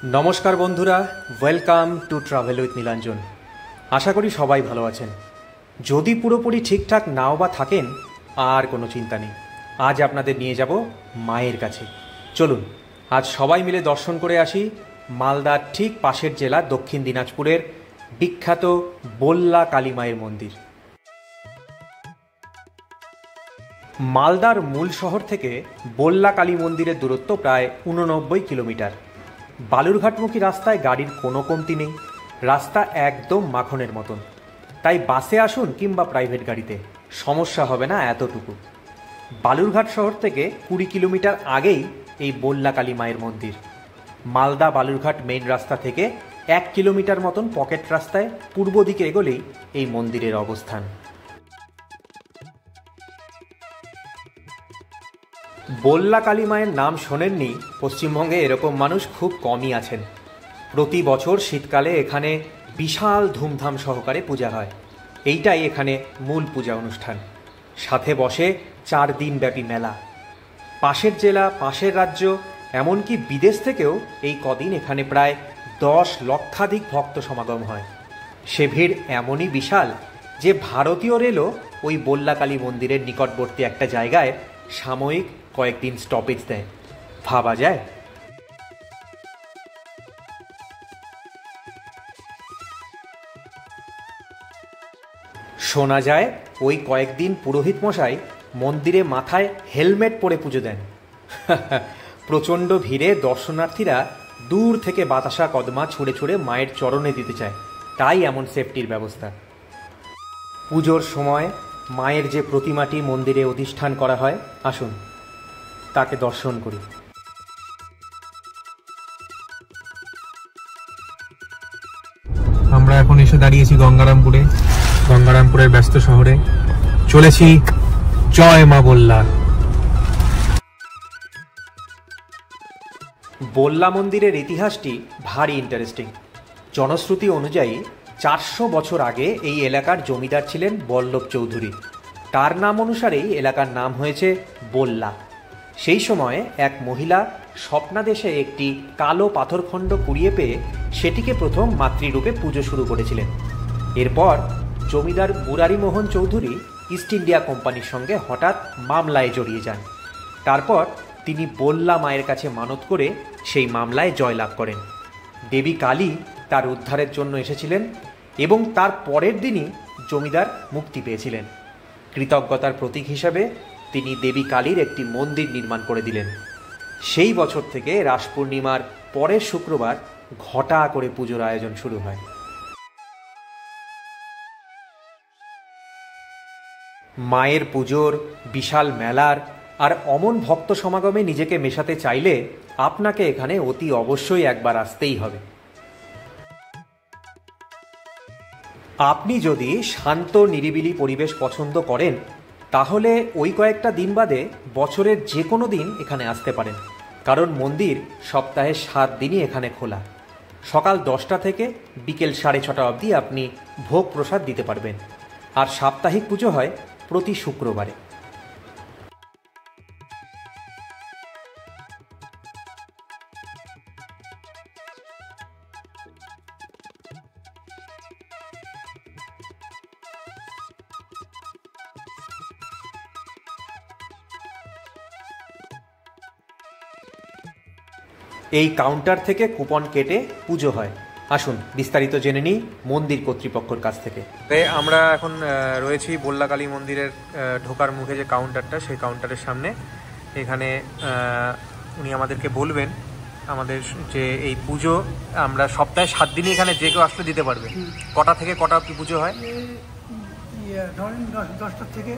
নমস্কার বন্ধুরা, welcome to travel with Nilanjan. আশা করি সবাই ভালো আছেন। যদি পুরোপুরি ঠিকঠাক নাও বা থাকেন, আর কোনো চিন্তা নেই। আজ আপনাদের নিয়ে যাব মায়ের কাছে। চলুন আজ সবাই মিলে দর্শন করে আসি মালদার ঠিক পাশের জেলা দক্ষিণ দিনাজপুরের বিখ্যাত বল্লা কালী মায়ের মন্দির। মালদার মূল শহর থেকে বল্লা কালী মন্দিরের দূরত্ব প্রায় 89 কিলোমিটার। বালুরঘাটমুখী রাস্তায় গাড়ির কোনো কমতি নেই, রাস্তা একদম মাখনের মতন। তাই বাসে আসুন কিংবা প্রাইভেট গাড়িতে, সমস্যা হবে না এতটুকু। বালুরঘাট শহর থেকে 20 কিলোমিটার আগেই এই বল্লা কালী মায়ের মন্দির। মালদা বালুরঘাট মেইন রাস্তা থেকে 1 কিলোমিটার মতন পকেট রাস্তায় পূর্ব দিকে এগোলেই এই মন্দিরের অবস্থান। বল্লা কালী মায়ের নাম শোনেননি পশ্চিমবঙ্গে এরকম মানুষ খুব কমই আছেন। প্রতি বছর শীতকালে এখানে বিশাল ধুমধাম সহকারে পূজা হয়। এইটাই এখানে মূল পূজা অনুষ্ঠান। সাথে বসে 4 দিন ব্যাপী মেলা। পাশের জেলা, পাশের রাজ্য, এমনকি বিদেশ থেকেও এই কদিন এখানে প্রায় 10 লক্ষাধিক ভক্ত সমাগম হয়। সে ভিড় এমনই বিশাল যে ভারতীয় রেলও ওই বল্লা কালী মন্দিরের নিকটবর্তী একটা জায়গায় সাময়িক কয়েকদিন স্টপেজ দেয়। ভাবা যায়? শোনা যায় ওই কয়েকদিন পুরোহিত মশাই মন্দিরে মাথায় হেলমেট পরে পুজো দেন। প্রচণ্ড ভিড়ে দর্শনার্থীরা দূর থেকে বাতাসা কদমা ছুঁড়ে ছুঁড়ে মায়ের চরণে দিতে চায়, তাই এমন সেফটির ব্যবস্থা। পুজোর সময় মায়ের যে প্রতিমাটি মন্দিরে অধিষ্ঠান করা হয়, আসুন তাকে দর্শন করি। আমরা এখন এসে দাঁড়িয়েছি গঙ্গারামপুরের ব্যস্ত শহরে। চলেছি জয় মা বল্লা। বল্লা মন্দিরের ইতিহাসটি ভারী ইন্টারেস্টিং। জনশ্রুতি অনুযায়ী 400 বছর আগে এই এলাকার জমিদার ছিলেন বল্লভ চৌধুরী। তার নাম অনুসারেই এলাকার নাম হয়েছে বল্লা। সেই সময় এক মহিলা স্বপ্নাদেশে একটি কালো পাথরখণ্ড কুড়িয়ে পেয়ে সেটিকে প্রথম মাতৃরূপে পুজো শুরু করেছিলেন। এরপর জমিদার মুরারিমোহন চৌধুরী ইস্ট ইন্ডিয়া কোম্পানির সঙ্গে হঠাৎ মামলায় জড়িয়ে যান। তারপর তিনি বল্লা মায়ের কাছে মানত করে সেই মামলায় জয়লাভ করেন। দেবী কালী তার উদ্ধারের জন্য এসেছিলেন এবং তার পরের দিনই জমিদার মুক্তি পেয়েছিলেন। কৃতজ্ঞতার প্রতীক হিসাবে তিনি দেবী কালীর একটি মন্দির নির্মাণ করে দিলেন। সেই বছর থেকে রাস পূর্ণিমার পরের শুক্রবার ঘটা করে পুজোর আয়োজন শুরু হয়। মায়ের পুজোর, বিশাল মেলার আর অমন ভক্ত সমাগমে নিজেকে মেশাতে চাইলে আপনাকে এখানে অতি অবশ্যই একবার আসতেই হবে। আপনি যদি শান্ত নিরিবিলি পরিবেশ পছন্দ করেন, তাহলে ওই কয়েকটা দিন বাদে বছরের যে কোনো দিন এখানে আসতে পারেন, কারণ মন্দির সপ্তাহে 7 দিনই এখানে খোলা। সকাল 10টা থেকে বিকেল 6:30 অবধি আপনি ভোগ প্রসাদ দিতে পারবেন। আর সাপ্তাহিক পুজো হয় প্রতি শুক্রবারে। এই কাউন্টার থেকে কুপন কেটে পুজো হয়। আসুন বিস্তারিত জেনে নিই মন্দির কর্তৃপক্ষের কাছ থেকে। আমরা এখন রয়েছি বল্লা কালী মন্দিরের ঢোকার মুখে যে কাউন্টারটা, সেই কাউন্টারের সামনে। এখানে উনি আমাদেরকে বলবেন আমাদের যে এই পুজো আমরা সপ্তাহে 7 দিনই এখানে যে কেউ আসলে দিতে পারবে। কটা থেকে কটা অবধি পুজো হয়? ধরেন 10টা থেকে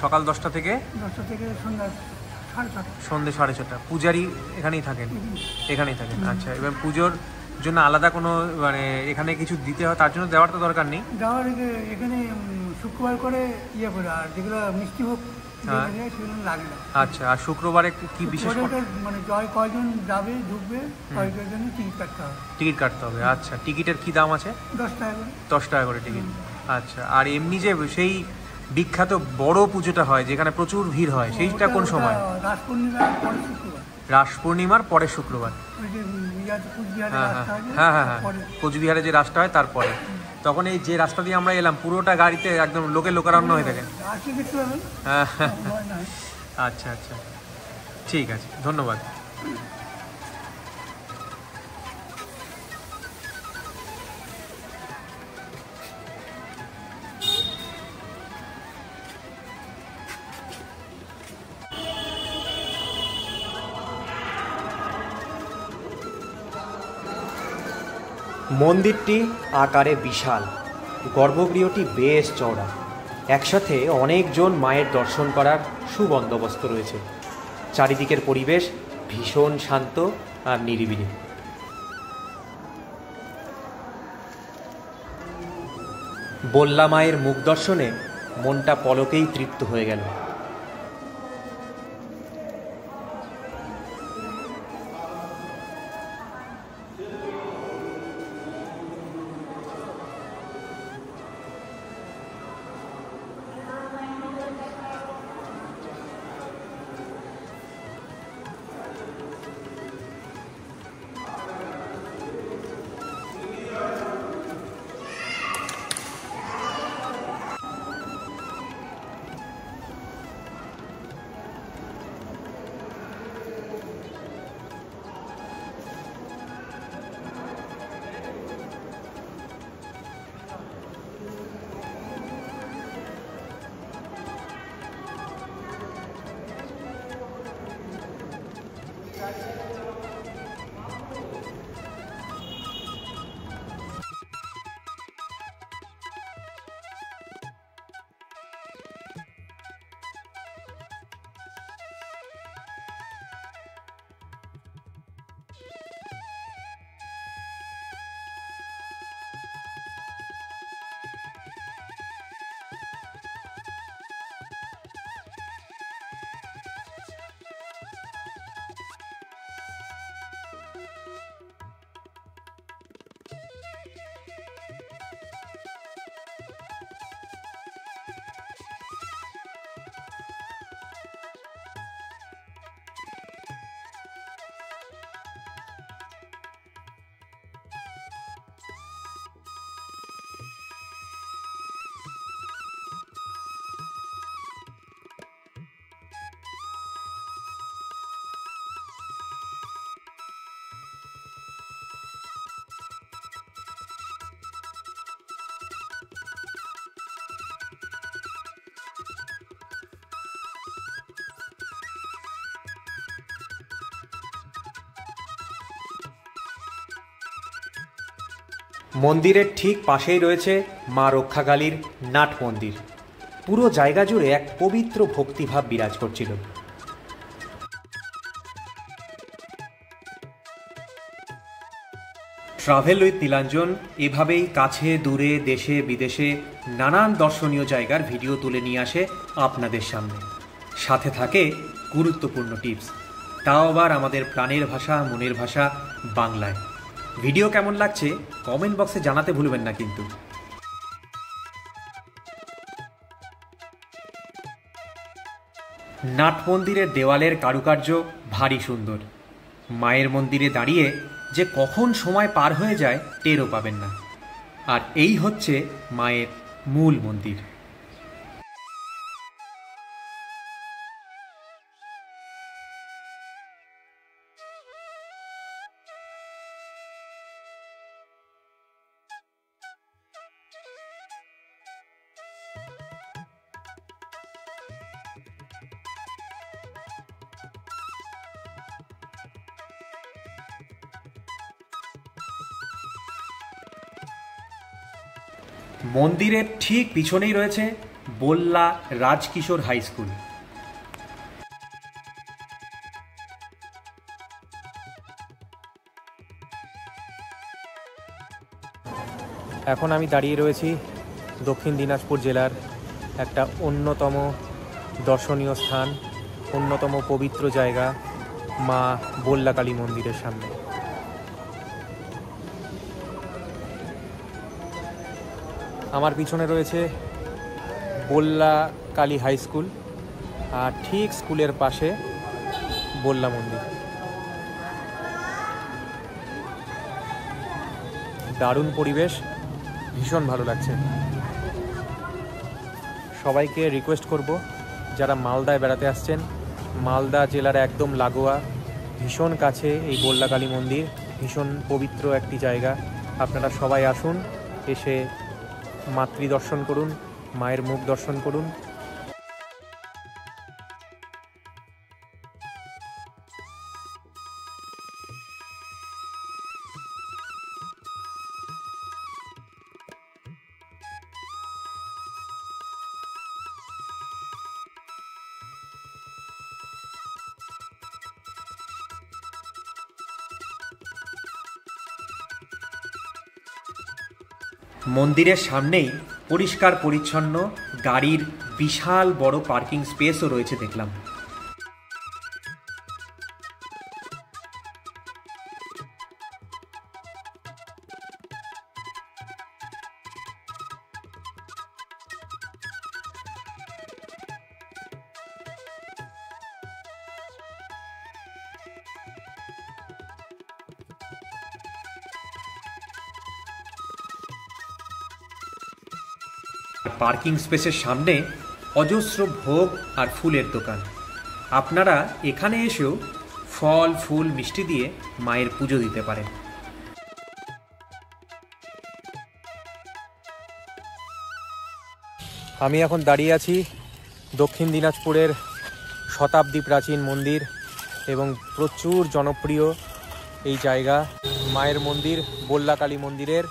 সকাল 10টা থেকে সন্ধ্যে 4:30। পূজারি এখানেই থাকেন? এখানেই থাকেন, আচ্ছা। এবার পুজোর জন্য আলাদা কোনো মানে এখানে কিছু দিতে হয়, তার জন্য দেওয়ার তো দরকার নেই? দেওয়ার এখানে শুক্রবার করে করে, আর যেগুলো মিষ্টি ভোগ লাগে না। আচ্ছা, আর শুক্রবারে কি বিশেষ মানে কয়জন যাবে ঢুকবে কয়জন টিকিট কাটতে হবে? টিকিট কাটতে হবে, আচ্ছা। টিকিটের কি দাম আছে? 10 টাকা করে। 10 টাকা করে টিকিট, আচ্ছা। আর এমনি যে সেই বিখ্যাত বড় পুজোটা হয় যেখানে প্রচুর ভিড় হয়, সেইটা কোন সময়? রাস পূর্ণিমার পরের শুক্রবার। রাস পূর্ণিমার পরের শুক্রবার। ওই যে কুচবিহারে হ্যাঁ রাস্তা আছে, হ্যাঁ হ্যাঁ হ্যাঁ, পরে। কোচবিহারে যে রাস্তা হয় তারপরে। তখন এই যে রাস্তা দিয়ে আমরা এলাম পুরোটা গাড়িতে একদম লোকারণ্য হয়ে থাকে। আসলে দেখতে পাবেন। হ্যাঁ হ্যাঁ, ভয় নাই। আচ্ছা আচ্ছা, ঠিক আছে, ধন্যবাদ। মন্দিরটি আকারে বিশাল, গর্ভগৃহটি বেশ চওড়া। একসাথে অনেকজন মায়ের দর্শন করার সুবন্দোবস্ত রয়েছে। চারিদিকের পরিবেশ ভীষণ শান্ত আর নিরিবিলি। বল্লা মায়ের মুখ দর্শনে মনটা পলকেই তৃপ্ত হয়ে গেল। মন্দিরের ঠিক পাশেই রয়েছে মা রক্ষাকালীর নাট মন্দির। পুরো জায়গা জুড়ে এক পবিত্র ভক্তিভাব বিরাজ করছিল। ট্রাভেল উইথ নীলাঞ্জন এভাবেই কাছে দূরে দেশে বিদেশে নানান দর্শনীয় জায়গার ভিডিও তুলে নিয়ে আসে আপনাদের সামনে। সাথে থাকে গুরুত্বপূর্ণ টিপস, তাও আবার আমাদের প্রাণের ভাষা মনের ভাষা বাংলায়। ভিডিও কেমন লাগছে কমেন্ট বক্সে জানাতে ভুলবেন না কিন্তু। নাট মন্দিরের দেওয়ালের কারুকার্য ভারী সুন্দর। মায়ের মন্দিরে দাঁড়িয়ে যে কখন সময় পার হয়ে যায় টেরও পাবেন না। আর এই হচ্ছে মায়ের মূল মন্দির। মন্দিরের ঠিক পিছনেই রয়েছে বল্লা রাজকিশোর হাই স্কুল। এখন আমি দাঁড়িয়ে রয়েছি দক্ষিণ দিনাজপুর জেলার একটা অন্যতম দর্শনীয় স্থান, অন্যতম পবিত্র জায়গা মা বল্লা কালী মন্দিরের সামনে। আমার পিছনে রয়েছে বল্লা কালী হাই স্কুল, আর ঠিক স্কুলের পাশে বল্লা মন্দির। দারুণ পরিবেশ, ভীষণ ভালো লাগছে। সবাইকে রিকোয়েস্ট করব, যারা মালদায় বেড়াতে আসছেন, মালদা জেলার একদম লাগোয়া, ভীষণ কাছে এই বল্লাকালী মন্দির, ভীষণ পবিত্র একটি জায়গা। আপনারা সবাই আসুন, এসে মাতৃ দর্শন করুন, মায়ের মুখ দর্শন করুন। মন্দিরের সামনেই পরিষ্কার পরিচ্ছন্ন গাড়ির বিশাল বড় পার্কিং স্পেসও রয়েছে দেখলাম। পার্কিং স্পেসের সামনে অজস্র ভোগ আর ফুলের দোকান। আপনারা এখানে এসেও ফল, ফুল, মিষ্টি দিয়ে মায়ের পুজো দিতে পারেন। আমি এখন দাঁড়িয়ে আছি দক্ষিণ দিনাজপুরের শতাব্দী প্রাচীন মন্দির এবং প্রচুর জনপ্রিয় এই জায়গা মায়ের মন্দির, বল্লাকালী মন্দিরের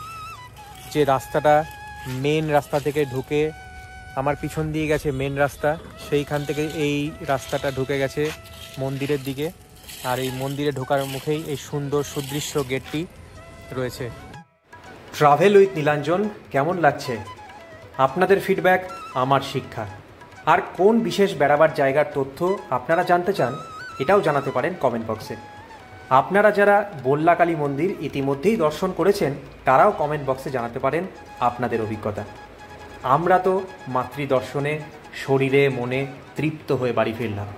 যে রাস্তাটা মেন রাস্তা থেকে ঢুকে আমার পিছন দিয়ে গেছে মেন রাস্তা, সেইখান থেকে এই রাস্তাটা ঢুকে গেছে মন্দিরের দিকে। আর এই মন্দিরে ঢোকার মুখেই এই সুন্দর সুদৃশ্য গেটটি রয়েছে। ট্রাভেল উইথ নীলাঞ্জন কেমন লাগছে? আপনাদের ফিডব্যাক আমার শিক্ষা। আর কোন বিশেষ বেড়াবার জায়গার তথ্য আপনারা জানতে চান, এটাও জানাতে পারেন কমেন্ট বক্সে। আপনারা যারা বল্লাকালী মন্দির ইতিমধ্যেই দর্শন করেছেন, তারাও কমেন্ট বক্সে জানাতে পারেন আপনাদের অভিজ্ঞতা। আমরা তো মাতৃ দর্শনে শরীরে মনে তৃপ্ত হয়ে বাড়ি ফিরলাম।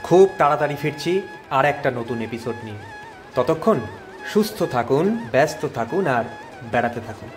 খুব তাড়াতাড়ি ফিরছি আর একটা নতুন এপিসোড নিয়ে। ততক্ষণ সুস্থ থাকুন, ব্যস্ত থাকুন আর বেড়াতে থাকুন।